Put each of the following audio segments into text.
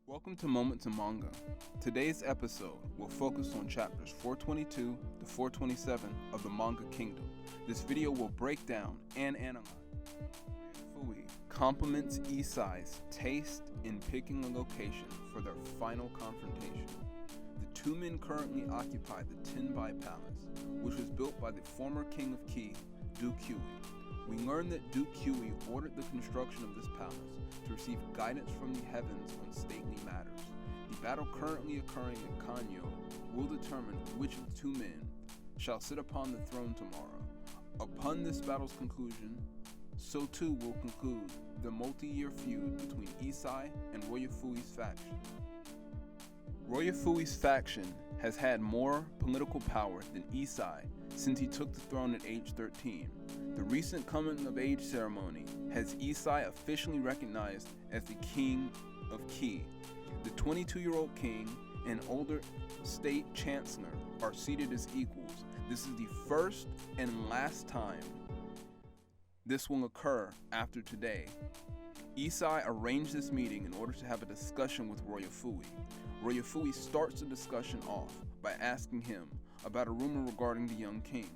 Welcome to Moments in Manga. Today's episode will focus on chapters 422 to 427 of the Manga Kingdom. This video will break down and analyze Ryo Fui compliments Isai's taste in picking a location for their final confrontation. The two men currently occupy the Tenbai Palace, which was built by the former king of Ki, Ryo Fui. We learn that Ryo Fui ordered the construction of this palace to receive guidance from the heavens on stately matters. The battle currently occurring in Kanyo will determine which of the two men shall sit upon the throne tomorrow. Upon this battle's conclusion, so too will conclude the multi-year feud between Isai and Ryo Fui's faction. Ryo Fui's faction has had more political power than Isai since he took the throne at age 13. The recent coming-of-age ceremony has Isai officially recognized as the King of Ki. The 22-year-old king and older state chancellor are seated as equals. This is the first and last time this will occur after today. Isai arranged this meeting in order to have a discussion with Ryo Fui. Ryo Fui starts the discussion off by asking him about a rumor regarding the young king.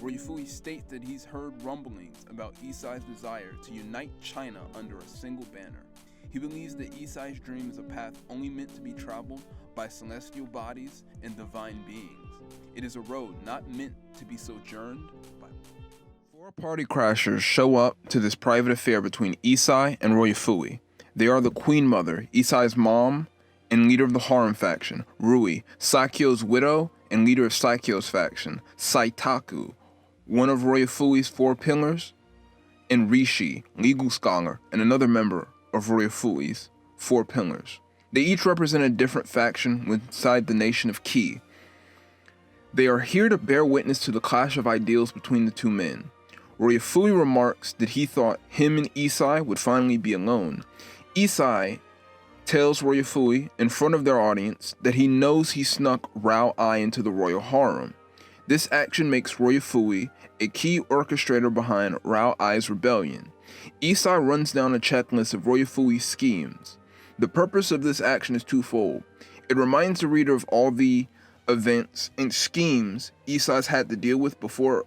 Ryo Fui states that he's heard rumblings about Isai's desire to unite China under a single banner. He believes that Isai's dream is a path only meant to be traveled by celestial bodies and divine beings. It is a road not meant to be sojourned by. Four party crashers show up to this private affair between Isai and Ryo Fui. They are the Queen Mother, Isai's mom, and leader of the harem faction, Rui, Sakyo's widow, and leader of Sakyo's faction, Saitaku, one of Ryo Fui's four pillars, and Rishi, legal scholar, and another member of Ryo Fui's four pillars. They each represent a different faction inside the nation of Ki. They are here to bear witness to the clash of ideals between the two men. Ryo Fui remarks that he thought him and Isai would finally be alone. Isai tells Ryo Fui in front of their audience that he knows he snuck Rao Ai into the royal harem. This action makes Ryo Fui a key orchestrator behind Rao Ai's rebellion. Isai runs down a checklist of Ryo Fui's schemes. The purpose of this action is twofold. It reminds the reader of all the events and schemes Isai's had to deal with before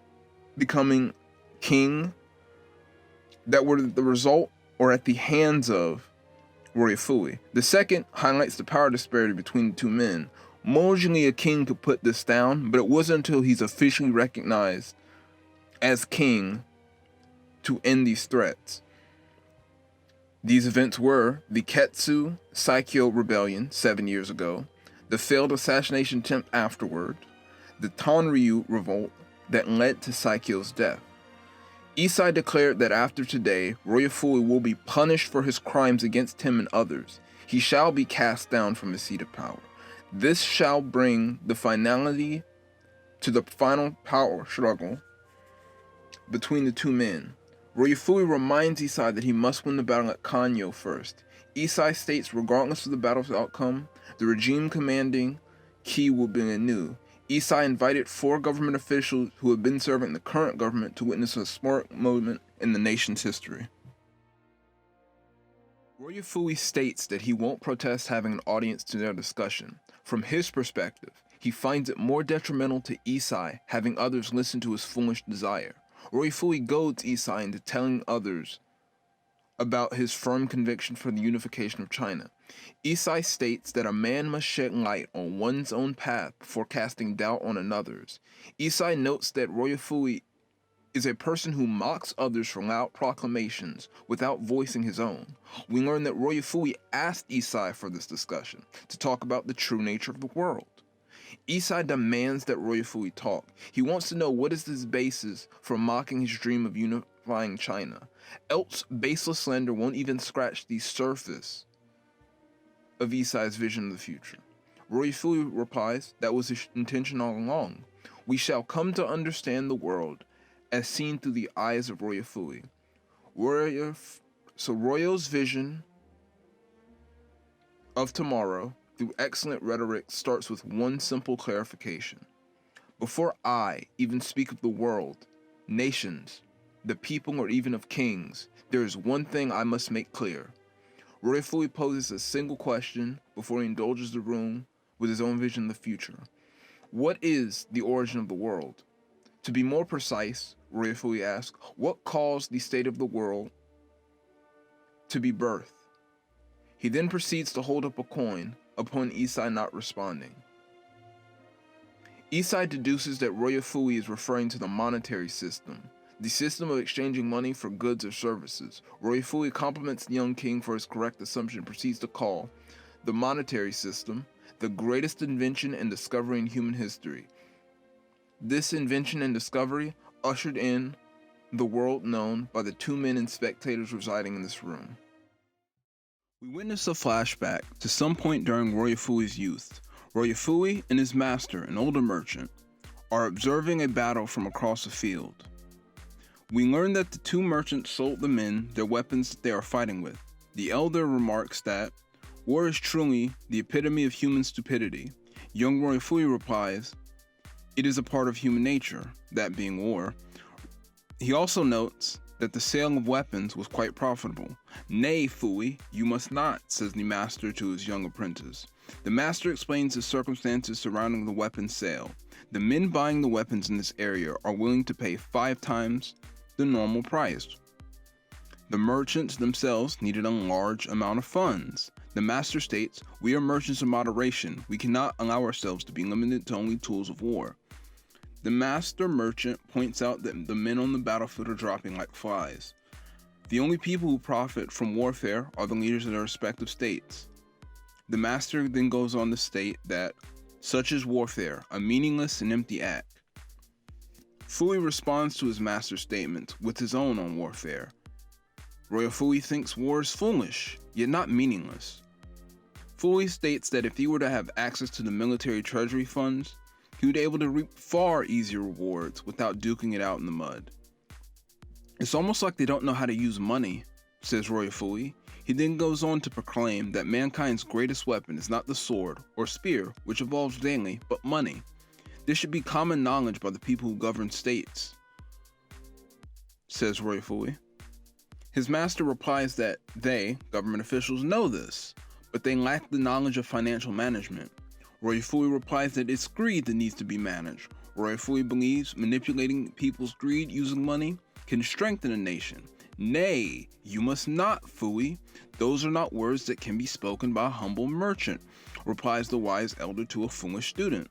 becoming king that were the result or at the hands of Ryo Fui. The second highlights the power disparity between the two men. Usually a king could put this down, but it wasn't until he's officially recognized as king to end these threats. These events were the Ketsu Saikyo Rebellion 7 years ago, the failed assassination attempt afterward, the Tonryu Revolt that led to Saikyo's death. Isai declared that after today, Ryo Fui will be punished for his crimes against him and others. He shall be cast down from his seat of power. This shall bring the finality to the final power struggle between the two men. Ryo Fui reminds Isai that he must win the battle at Kanyo first. Isai states regardless of the battle's outcome, the regime commanding Ki will be anew. Isai invited 4 government officials who have been serving the current government to witness a historic moment in the nation's history. Ryo Fui states that he won't protest having an audience to their discussion. From his perspective, he finds it more detrimental to Isai having others listen to his foolish desire. Ryo Fui goads Isai into telling others about his firm conviction for the unification of China. Isai states that a man must shed light on one's own path before casting doubt on another's. Isai notes that Ryo Fui is a person who mocks others for loud proclamations without voicing his own. We learn that Ryo Fui asked Isai for this discussion to talk about the true nature of the world. Isai demands that Ryo Fui talk. He wants to know what is his basis for mocking his dream of unifying China. Else, baseless slander won't even scratch the surface of Isai's vision of the future. Ryo Fui replies that was his intention all along. We shall come to understand the world as seen through the eyes of Ryo Fui. Ryo's vision of tomorrow through excellent rhetoric starts with one simple clarification. Before I even speak of the world, nations, the people, or even of kings, there is one thing I must make clear. Ryo Fui poses a single question before he indulges the room with his own vision of the future. What is the origin of the world? To be more precise, Ryo Fui asks, what caused the state of the world to be birthed? He then proceeds to hold up a coin upon Isai not responding. Isai deduces that Ryo Fui is referring to the monetary system, the system of exchanging money for goods or services. Ryo Fui compliments the young king for his correct assumption and proceeds to call the monetary system the greatest invention and discovery in human history. This invention and discovery ushered in the world known by the two men and spectators residing in this room. We witness a flashback to some point during Ryo Fui's youth. Ryo Fui and his master, an older merchant, are observing a battle from across the field. We learn that the two merchants sold the men their weapons that they are fighting with. The elder remarks that war is truly the epitome of human stupidity. Young Ryo Fui replies, it is a part of human nature, that being war. He also notes that the sale of weapons was quite profitable. Nay, Fui, you must not, says the master to his young apprentice. The master explains the circumstances surrounding the weapons sale. The men buying the weapons in this area are willing to pay 5 times the normal price. The merchants themselves needed a large amount of funds. The master states, we are merchants of moderation. We cannot allow ourselves to be limited to only tools of war. The master merchant points out that the men on the battlefield are dropping like flies. The only people who profit from warfare are the leaders of their respective states. The master then goes on to state that such is warfare, a meaningless and empty act. Fui responds to his master's statements with his own on warfare. Ryo Fui thinks war is foolish, yet not meaningless. Fui states that if he were to have access to the military treasury funds, he would be able to reap far easier rewards without duking it out in the mud. It's almost like they don't know how to use money, says Ryo Fui. He then goes on to proclaim that mankind's greatest weapon is not the sword or spear, which evolves daily, but money. This should be common knowledge by the people who govern states, says Ryo Fui. His master replies that they, government officials, know this, but they lack the knowledge of financial management. Ryo Fui replies that it's greed that needs to be managed. Ryo Fui believes manipulating people's greed using money can strengthen a nation. Nay, you must not, Fui. Those are not words that can be spoken by a humble merchant, replies the wise elder to a foolish student.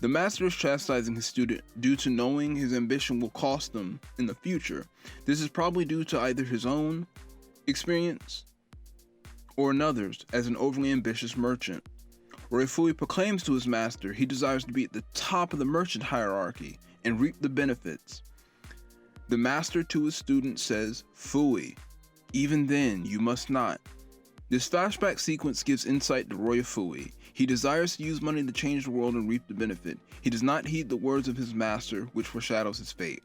The master is chastising his student due to knowing his ambition will cost him in the future. This is probably due to either his own experience or another's as an overly ambitious merchant. Ryo Fui proclaims to his master he desires to be at the top of the merchant hierarchy and reap the benefits. The master to his student says, Fui, even then you must not. This flashback sequence gives insight to Ryo Fui. He desires to use money to change the world and reap the benefit. He does not heed the words of his master, which foreshadows his fate.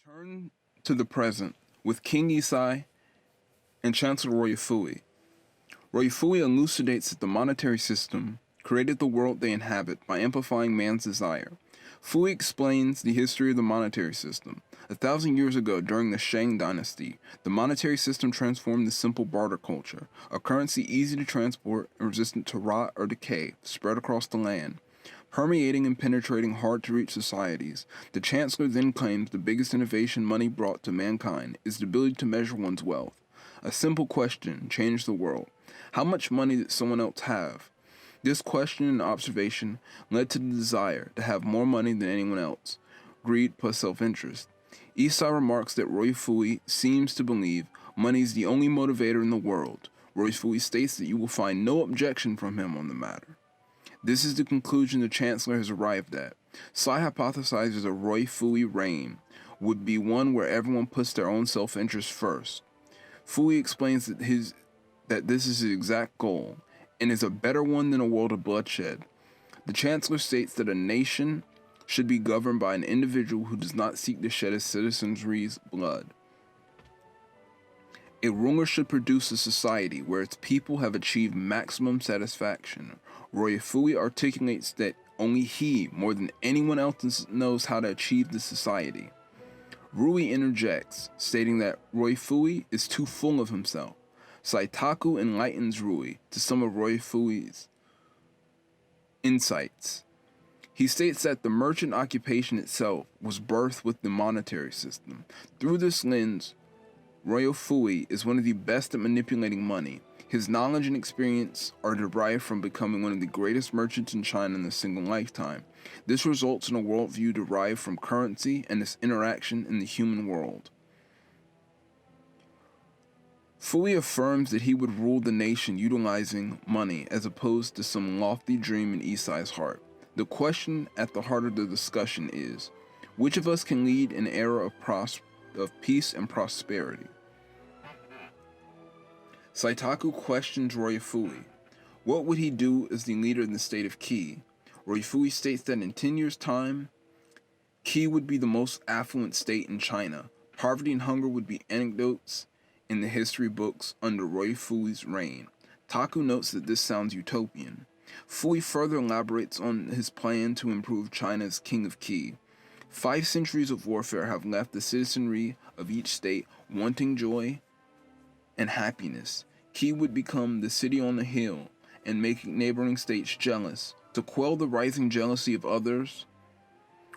Return to the present with King Isai and Chancellor Ryo Fui. Ryo Fui elucidates that the monetary system created the world they inhabit by amplifying man's desire. Fui explains the history of the monetary system. 1,000 years ago, during the Shang dynasty, the monetary system transformed the simple barter culture, a currency easy to transport and resistant to rot or decay, spread across the land. Permeating and penetrating hard-to-reach societies, the Chancellor then claims the biggest innovation money brought to mankind is the ability to measure one's wealth. A simple question changed the world. How much money did someone else have? This question and observation led to the desire to have more money than anyone else. Greed plus self-interest. Isai remarks that Ryo Fui seems to believe money is the only motivator in the world. Ryo Fui states that you will find no objection from him on the matter. This is the conclusion the Chancellor has arrived at. Sei hypothesizes a Ryo Fui reign would be one where everyone puts their own self-interest first. Fui explains that this is his exact goal, and is a better one than a world of bloodshed. The Chancellor states that a nation should be governed by an individual who does not seek to shed his citizenry's blood. A ruler should produce a society where its people have achieved maximum satisfaction. Ryo Fui articulates that only he, more than anyone else, knows how to achieve this society. Rui interjects, stating that Ryo Fui is too full of himself. Saitaku enlightens Rui to some of Ryo Fui's insights. He states that the merchant occupation itself was birthed with the monetary system. Through this lens, Ryo Fui is one of the best at manipulating money. His knowledge and experience are derived from becoming one of the greatest merchants in China in a single lifetime. This results in a worldview derived from currency and its interaction in the human world. Fui affirms that he would rule the nation utilizing money as opposed to some lofty dream in Isai's heart. The question at the heart of the discussion is, which of us can lead an era of peace and prosperity? Saitaku questions Ryo Fui. What would he do as the leader in the state of Qi? Ryo Fui states that in 10 years' time, Qi would be the most affluent state in China. Poverty and hunger would be anecdotes in the history books under Ryo Fui's reign. Taku notes that this sounds utopian. Fui further elaborates on his plan to improve China as king of Qi. 5 centuries of warfare have left the citizenry of each state wanting joy and happiness. Qi would become the city on the hill and make neighboring states jealous. To quell the rising jealousy of others,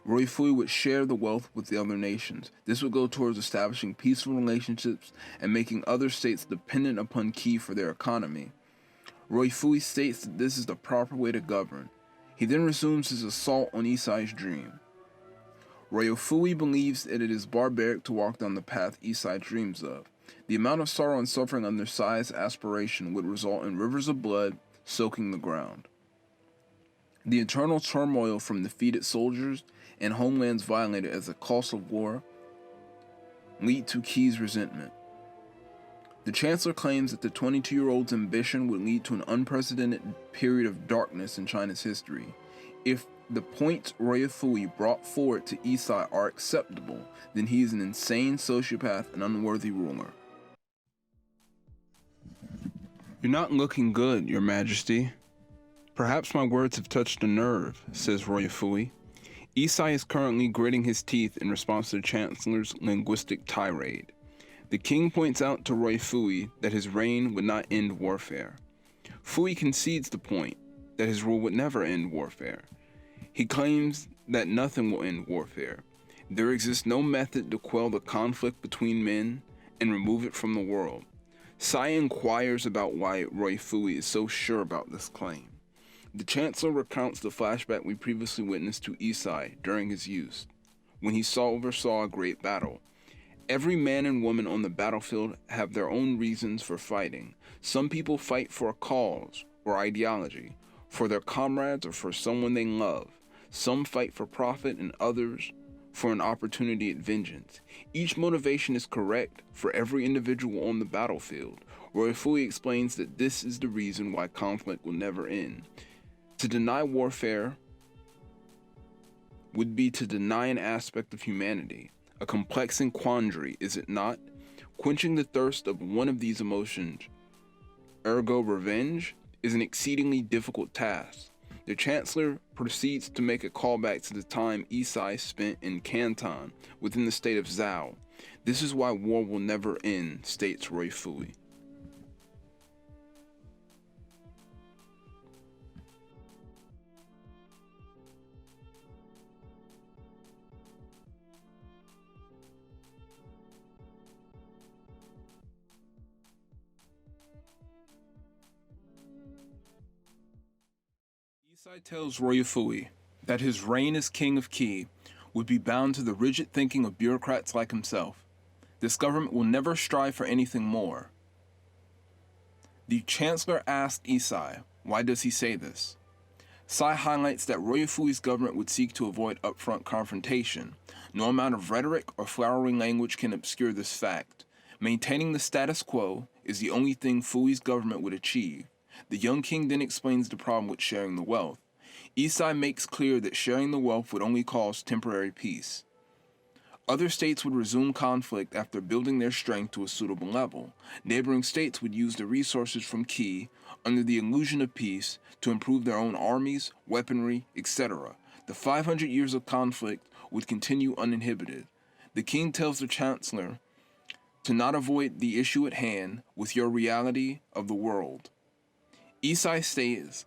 Ryo Fui would share the wealth with the other nations. This would go towards establishing peaceful relationships and making other states dependent upon Qi for their economy. Ryo Fui states that this is the proper way to govern. He then resumes his assault on Isai's dream. Ryo Fui believes that it is barbaric to walk down the path Isai dreams of. The amount of sorrow and suffering under Sai's aspiration would result in rivers of blood soaking the ground. The internal turmoil from defeated soldiers and homelands violated as a cost of war lead to Qi's resentment. The Chancellor claims that the 22-year-old's ambition would lead to an unprecedented period of darkness in China's history. If the points Ryo Fui brought forward to Isai are acceptable, then he is an insane sociopath and unworthy ruler. You're not looking good, Your Majesty. Perhaps my words have touched a nerve, says Ryo Fui. Isai is currently gritting his teeth in response to the Chancellor's linguistic tirade. The king points out to Ryo Fui that his reign would not end warfare. Fui concedes the point that his rule would never end warfare. He claims that nothing will end warfare. There exists no method to quell the conflict between men and remove it from the world. Sai inquires about why Ryo Fui is so sure about this claim. The Chancellor recounts the flashback we previously witnessed to Isai during his youth, when he oversaw a great battle. Every man and woman on the battlefield have their own reasons for fighting. Some people fight for a cause or ideology, for their comrades or for someone they love. Some fight for profit and others for an opportunity at vengeance. Each motivation is correct for every individual on the battlefield. Ryo Fui explains that this is the reason why conflict will never end. To deny warfare would be to deny an aspect of humanity. A complex quandary, is it not? Quenching the thirst of one of these emotions, ergo revenge, is an exceedingly difficult task. The Chancellor proceeds to make a callback to the time Isai spent in Canton within the state of Zhao. This is why war will never end, states Ryo Fui. Isai tells Ryo Fui that his reign as king of Qi would be bound to the rigid thinking of bureaucrats like himself. This government will never strive for anything more. The Chancellor asked Isai, why does he say this? Sai highlights that Ryo Fui's government would seek to avoid upfront confrontation. No amount of rhetoric or flowery language can obscure this fact. Maintaining the status quo is the only thing Fui's government would achieve. The young king then explains the problem with sharing the wealth. Isai makes clear that sharing the wealth would only cause temporary peace. Other states would resume conflict after building their strength to a suitable level. Neighboring states would use the resources from Qi under the illusion of peace to improve their own armies, weaponry, etc. The 500 years of conflict would continue uninhibited. The king tells the chancellor to not avoid the issue at hand with your reality of the world. Isai states,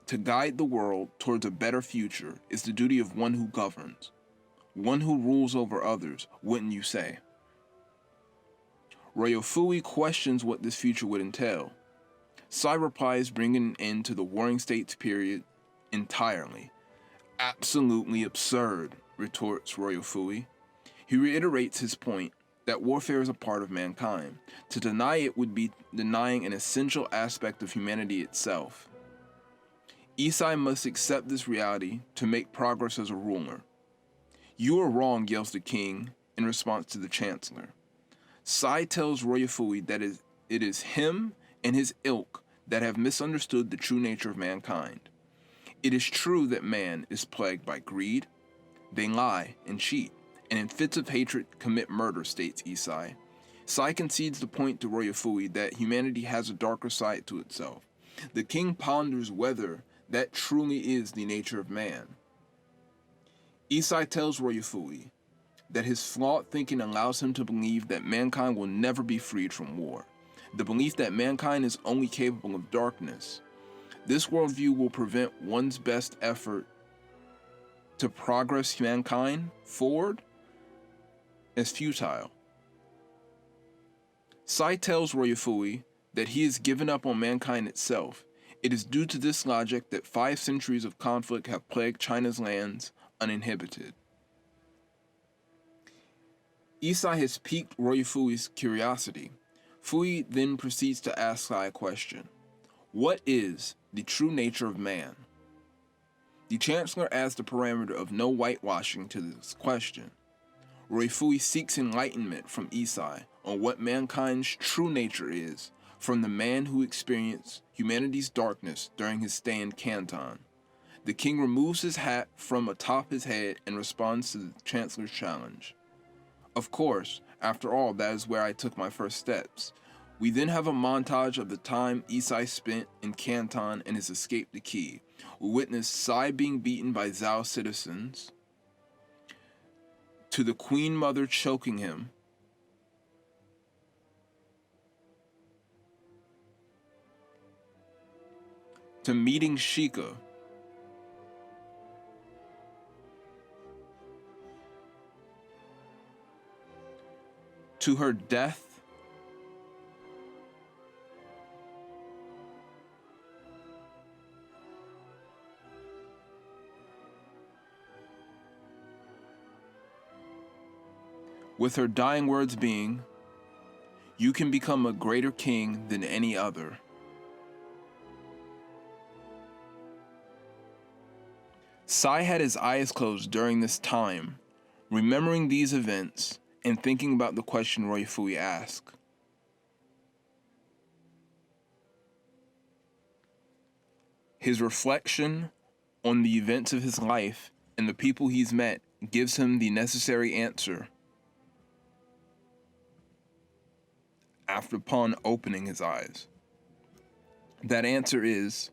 to guide the world towards a better future is the duty of one who governs, one who rules over others, wouldn't you say? Ryo Fui questions what this future would entail. Sei replies, bringing an end to the Warring States period entirely. Absolutely absurd, retorts Ryo Fui. He reiterates his point that warfare is a part of mankind. To deny it would be denying an essential aspect of humanity itself. Isai must accept this reality to make progress as a ruler. You are wrong, yells the king in response to the chancellor. Sei tells Ryo Fui that it is him and his ilk that have misunderstood the true nature of mankind. It is true that man is plagued by greed. They lie and cheat, and in fits of hatred commit murder, states Isai. Sei concedes the point to Ryo Fui that humanity has a darker side to itself. The king ponders whether that truly is the nature of man. Isai tells Ryo Fui that his flawed thinking allows him to believe that mankind will never be freed from war, the belief that mankind is only capable of darkness. This worldview will prevent one's best effort to progress mankind forward as futile. Sei tells Ryo Fui that he has given up on mankind itself. It is due to this logic that 5 centuries of conflict have plagued China's lands uninhibited. Isai has piqued Ryo Fui's curiosity. Fui then proceeds to ask Sei a question. What is the true nature of man? The chancellor adds the parameter of no whitewashing to this question. Ryo Fui seeks enlightenment from Isai on what mankind's true nature is from the man who experienced humanity's darkness during his stay in Canton. The king removes his hat from atop his head and responds to the chancellor's challenge. Of course, after all, that is where I took my first steps. We then have a montage of the time Isai spent in Canton and his escape to Kiev. We witness Sei being beaten by Zhao citizens, to the queen mother choking him, to meeting Shika, to her death, with her dying words being, "You can become a greater king than any other." Sei had his eyes closed during this time, remembering these events and thinking about the question Ryo Fui asked. His reflection on the events of his life and the people he's met gives him the necessary answer upon opening his eyes. That answer is,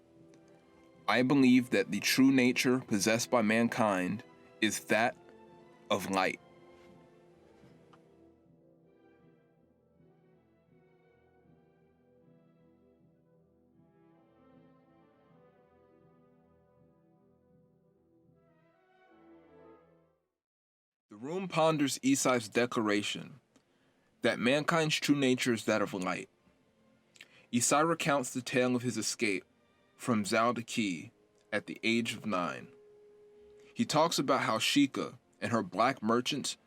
I believe that the true nature possessed by mankind is that of light. The room ponders Isai's declaration that mankind's true nature is that of light. Isai recounts the tale of his escape from Zhao to Qi at the age of 9. He talks about how Shika and her black merchants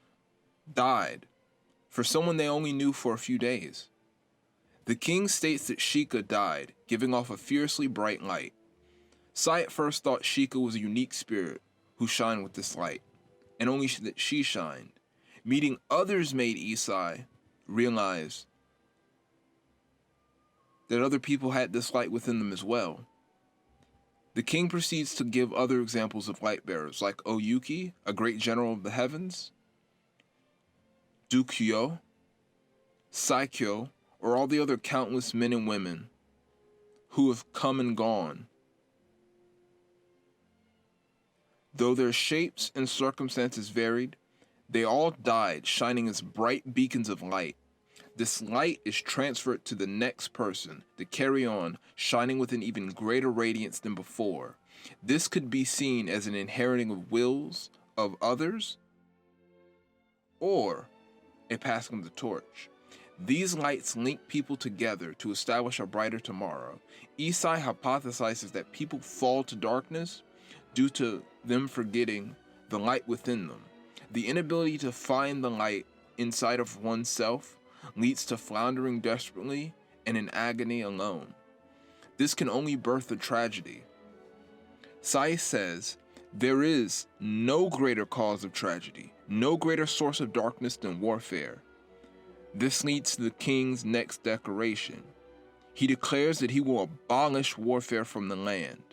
died for someone they only knew for a few days. The king states that Shika died, giving off a fiercely bright light. Sei at first thought Shika was a unique spirit who shined with this light, and only that she shined. Meeting others made Isai realize that other people had this light within them as well. The king proceeds to give other examples of light bearers, like Oyuki, a great general of the heavens, Dukyo, Saikyo, or all the other countless men and women who have come and gone. Though their shapes and circumstances varied, They all died, shining as bright beacons of light. This light is transferred to the next person to carry on, shining with an even greater radiance than before. This could be seen as an inheriting of wills of others or a passing of the torch. These lights link people together to establish a brighter tomorrow. Sei hypothesizes that people fall to darkness due to them forgetting the light within them. The inability to find the light inside of oneself leads to floundering desperately and in agony alone. This can only birth a tragedy. Sei says, there is no greater cause of tragedy, no greater source of darkness than warfare. This leads to the king's next declaration. He declares that he will abolish warfare from the land.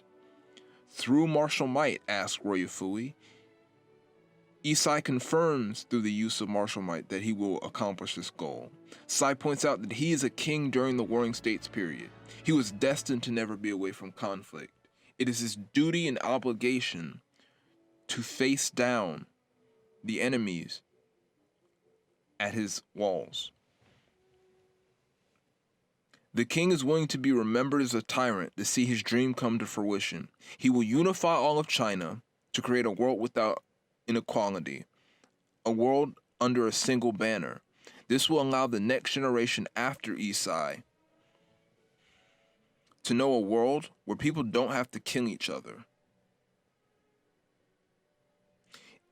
Through martial might, asks Ryo Fui. Sei confirms through the use of martial might that he will accomplish this goal. Sei points out that he is a king during the Warring States period. He was destined to never be away from conflict. It is his duty and obligation to face down the enemies at his walls. The king is willing to be remembered as a tyrant to see his dream come to fruition. He will unify all of China to create a world without inequality, a world under a single banner. This will allow the next generation after Sei to know a world where people don't have to kill each other.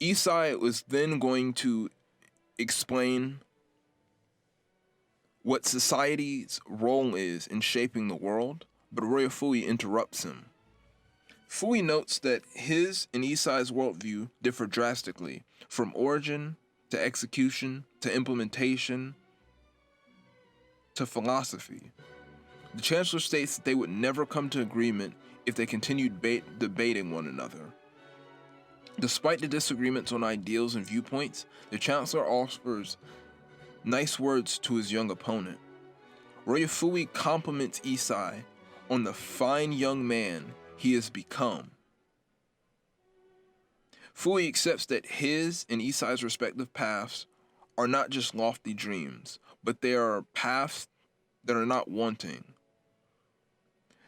Sei was then going to explain what society's role is in shaping the world, but Ryo Fui interrupts him. Fui notes that his and Sei's worldview differ drastically, from origin to execution to implementation to philosophy. The Chancellor states that they would never come to agreement if they continued debating one another. Despite the disagreements on ideals and viewpoints, the Chancellor offers nice words to his young opponent. Ryo Fui compliments Sei on the fine young man he has become. Fui accepts that his and Sei's respective paths are not just lofty dreams, but they are paths that are not wanting.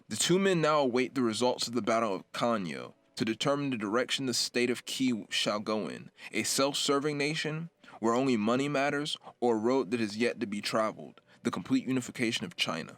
The two men now await the results of the Battle of Kanyo to determine the direction the state of Qi shall go in, a self-serving nation where only money matters, or a road that is yet to be traveled, the complete unification of China.